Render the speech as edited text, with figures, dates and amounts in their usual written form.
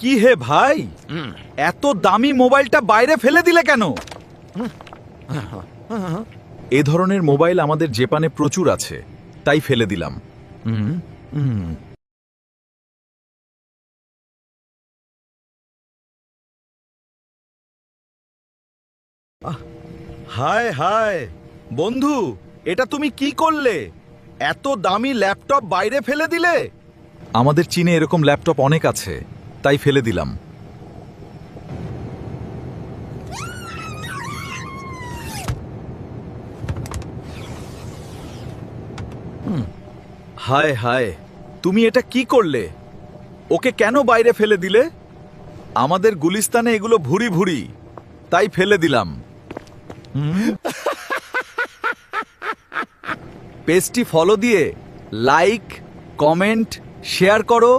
কি হে ভাই, এত দামি মোবাইলটা বাইরে ফেলে দিলে কেন? এ ধরনের মোবাইল আমাদের জাপানে প্রচুর আছে, তাই ফেলে দিলাম। হায় হায় বন্ধু, এটা তুমি কি করলে? এত দামি ল্যাপটপ বাইরে ফেলে দিলে? আমাদের চীনে এরকম ল্যাপটপ অনেক আছে, তাই ফেলে দিলাম। হায় হায়, তুমি এটা কি করলে? ওকে কেন বাইরে ফেলে দিলে? আমাদের গুলিস্তানে এগুলো ভুরি ভুরি, তাই ফেলে দিলাম। পেজটি ফলো দিয়ে লাইক, কমেন্ট, শেয়ার করো।